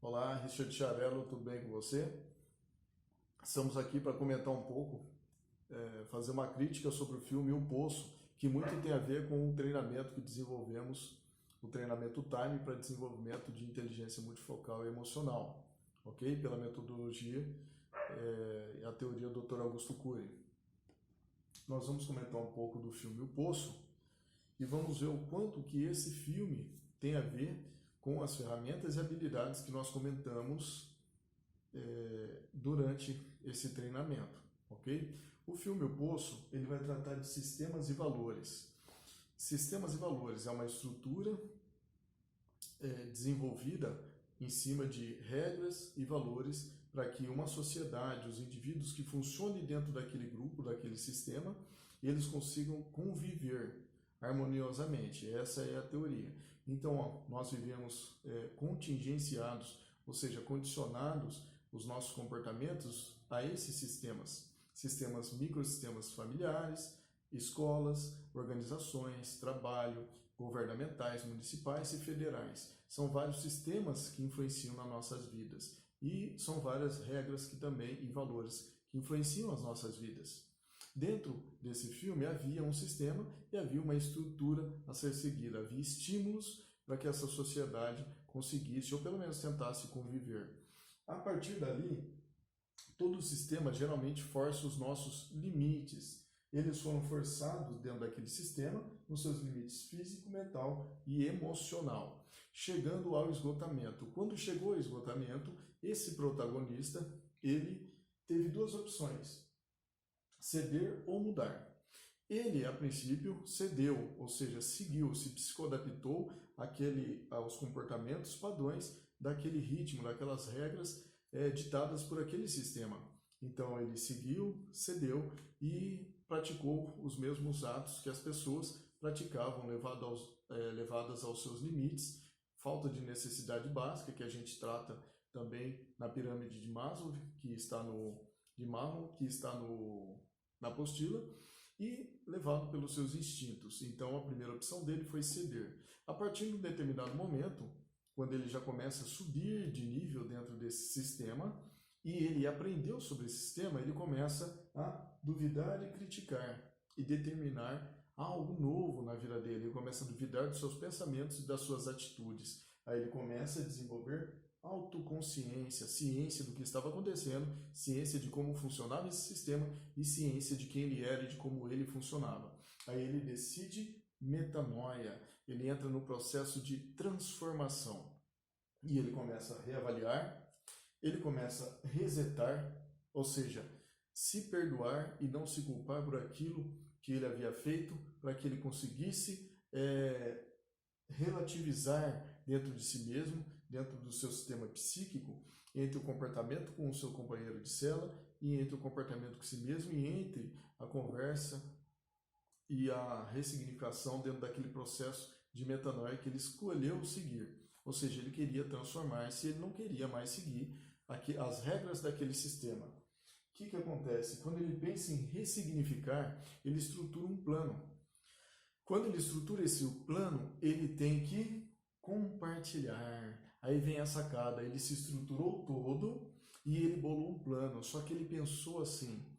Olá, Richard Charello, tudo bem com você? Estamos aqui para comentar um pouco, fazer uma crítica sobre o filme O Poço, que muito tem a ver com o treinamento que desenvolvemos, o treinamento Time para desenvolvimento de inteligência multifocal e emocional, ok? Pela metodologia e a teoria do Dr. Augusto Cury. Nós vamos comentar um pouco do filme O Poço e vamos ver o quanto que esse filme tem a ver com as ferramentas e habilidades que nós comentamos durante esse treinamento, ok? O filme O Poço, ele vai tratar de sistemas e valores. Sistemas e valores é uma estrutura desenvolvida em cima de regras e valores para que uma sociedade, os indivíduos que funcionem dentro daquele grupo, daquele sistema, eles consigam conviver harmoniosamente. Essa é a teoria. Então, nós vivemos contingenciados, ou seja, condicionados os nossos comportamentos a esses sistemas microsistemas familiares, escolas, organizações, trabalho, governamentais, municipais e federais. São vários sistemas que influenciam nas nossas vidas e são várias regras que também e valores que influenciam as nossas vidas. Dentro desse filme havia um sistema e havia uma estrutura a ser seguida, havia estímulos para que essa sociedade conseguisse ou pelo menos tentasse conviver. A partir dali, todo o sistema geralmente força os nossos limites. Eles foram forçados dentro daquele sistema, nos seus limites físico, mental e emocional, chegando ao esgotamento. Quando chegou ao esgotamento, esse protagonista, ele teve duas opções: ceder ou mudar. Ele, a princípio, cedeu, ou seja, seguiu, se psicoadaptou aos comportamentos padrões daquele ritmo, daquelas regras ditadas por aquele sistema. Então ele seguiu, cedeu e praticou os mesmos atos que as pessoas praticavam, levadas aos seus limites, falta de necessidade básica, que a gente trata também na pirâmide de Maslow, que está na apostila, e levado pelos seus instintos. Então a primeira opção dele foi ceder. A partir de um determinado momento, quando ele já começa a subir de nível dentro desse sistema, e ele aprendeu sobre esse sistema, ele começa a duvidar e criticar, e determinar algo novo na vida dele. Ele começa a duvidar dos seus pensamentos e das suas atitudes. Aí ele começa a desenvolver autoconsciência, ciência do que estava acontecendo, ciência de como funcionava esse sistema e ciência de quem ele era e de como ele funcionava. Aí ele decide metanoia, ele entra no processo de transformação e ele começa a reavaliar, ele começa a resetar, ou seja, se perdoar e não se culpar por aquilo que ele havia feito, para que ele conseguisse relativizar dentro de si mesmo, dentro do seu sistema psíquico, entre o comportamento com o seu companheiro de cela e entre o comportamento com si mesmo e entre a conversa e a ressignificação dentro daquele processo de metanoia que ele escolheu seguir. Ou seja, ele queria transformar-se, ele não queria mais seguir as regras daquele sistema. O que acontece? Quando ele pensa em ressignificar, ele estrutura um plano. Quando ele estrutura esse plano, ele tem que compartilhar. Aí vem a sacada, ele se estruturou todo e ele bolou um plano, só que ele pensou assim: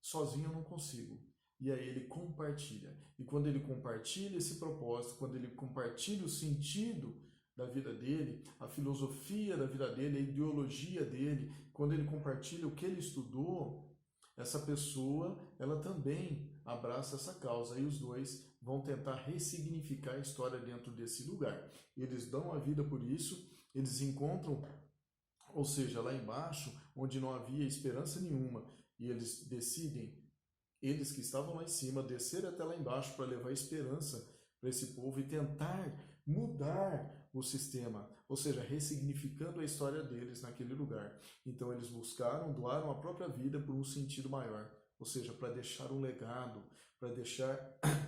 sozinho eu não consigo. E aí ele compartilha. E quando ele compartilha esse propósito, quando ele compartilha o sentido da vida dele, a filosofia da vida dele, a ideologia dele, quando ele compartilha o que ele estudou, essa pessoa, ela também abraça essa causa e os dois vão tentar ressignificar a história dentro desse lugar. Eles dão a vida por isso, eles encontram, ou seja, lá embaixo, onde não havia esperança nenhuma, e eles decidem, eles que estavam lá em cima, descer até lá embaixo para levar esperança para esse povo e tentar mudar o sistema, ou seja, ressignificando a história deles naquele lugar. Então eles doaram a própria vida por um sentido maior, ou seja, para deixar um legado,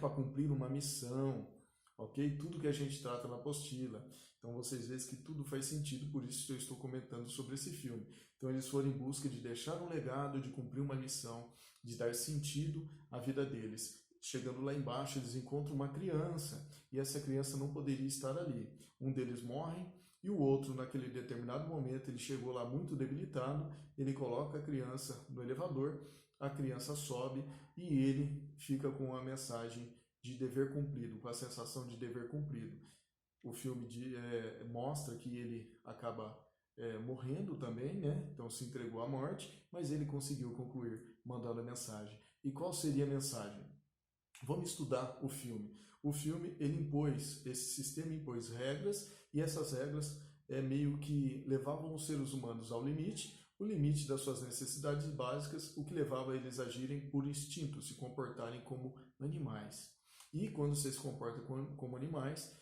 para cumprir uma missão, ok? Tudo que a gente trata na apostila. Então vocês veem que tudo faz sentido, por isso que eu estou comentando sobre esse filme. Então eles foram em busca de deixar um legado, de cumprir uma missão, de dar sentido à vida deles. Chegando lá embaixo, eles encontram uma criança, e essa criança não poderia estar ali. Um deles morre E o outro, naquele determinado momento, ele chegou lá muito debilitado, ele coloca a criança no elevador, a criança sobe e ele fica com a mensagem de dever cumprido, com a sensação de dever cumprido. O filme mostra que ele acaba morrendo também, né? Então se entregou à morte, mas ele conseguiu concluir mandando a mensagem. E qual seria a mensagem? Vamos estudar o filme. O filme, esse sistema impôs regras, e essas regras meio que levavam os seres humanos ao limite, o limite das suas necessidades básicas, o que levava eles a agirem por instinto, se comportarem como animais. E quando você se comporta como animais,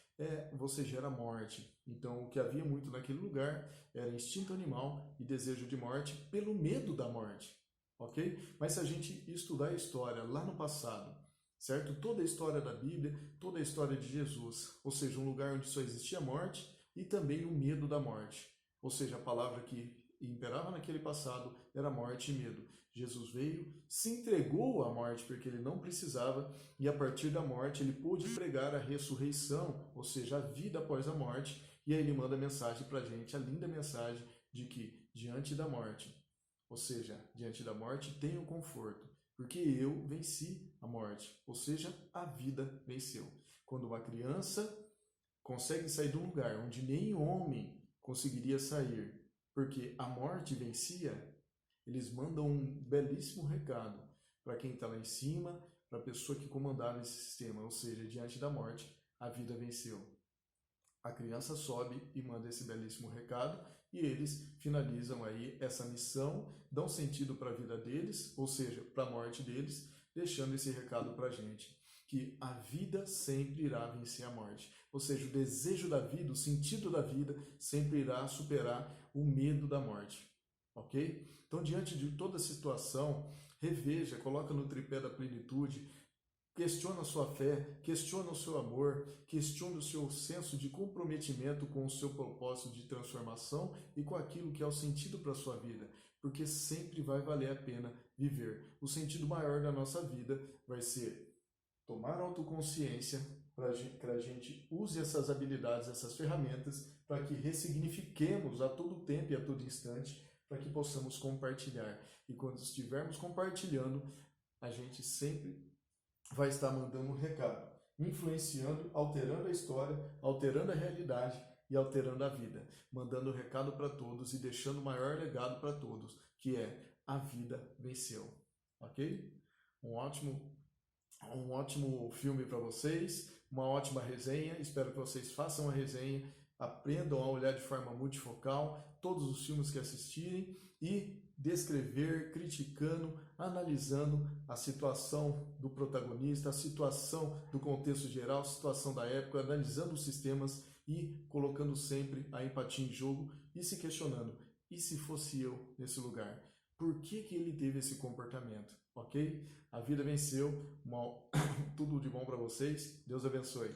você gera morte. Então, o que havia muito naquele lugar era instinto animal e desejo de morte pelo medo da morte, ok? Mas se a gente estudar a história lá no passado, certo? Toda a história da Bíblia, toda a história de Jesus, ou seja, um lugar onde só existia morte e também o medo da morte. Ou seja, a palavra que imperava naquele passado era morte e medo. Jesus veio, se entregou à morte porque ele não precisava, e a partir da morte ele pôde pregar a ressurreição, ou seja, a vida após a morte, e aí ele manda a mensagem para a gente, a linda mensagem de que diante da morte, ou seja, diante da morte tem o conforto, porque eu venci a morte, ou seja, a vida venceu. Quando uma criança consegue sair de um lugar onde nem homem conseguiria sair, porque a morte vencia, eles mandam um belíssimo recado para quem está lá em cima, para a pessoa que comandava esse sistema, ou seja, diante da morte, a vida venceu. A criança sobe e manda esse belíssimo recado, e eles finalizam aí essa missão, dão sentido para a vida deles, ou seja, para a morte deles, deixando esse recado para a gente, que a vida sempre irá vencer a morte. Ou seja, o desejo da vida, o sentido da vida, sempre irá superar o medo da morte. Ok? Então, diante de toda a situação, reveja, coloca no tripé da plenitude, questiona a sua fé, questiona o seu amor, questiona o seu senso de comprometimento com o seu propósito de transformação e com aquilo que é o sentido para a sua vida, porque sempre vai valer a pena viver. O sentido maior da nossa vida vai ser tomar autoconsciência para que a gente use essas habilidades, essas ferramentas, para que ressignifiquemos a todo tempo e a todo instante, para que possamos compartilhar. E quando estivermos compartilhando, a gente sempre vai estar mandando um recado, influenciando, alterando a história, alterando a realidade e alterando a vida, mandando um recado para todos e deixando o maior legado para todos, que é a vida venceu. Ok? Um ótimo filme para vocês, uma ótima resenha. Espero que vocês façam a resenha, aprendam a olhar de forma multifocal todos os filmes que assistirem e descrever, criticando, analisando a situação do protagonista, a situação do contexto geral, a situação da época, analisando os sistemas e colocando sempre a empatia em jogo e se questionando: e se fosse eu nesse lugar? Por que ele teve esse comportamento? Ok? A vida venceu. Tudo de bom para vocês. Deus abençoe.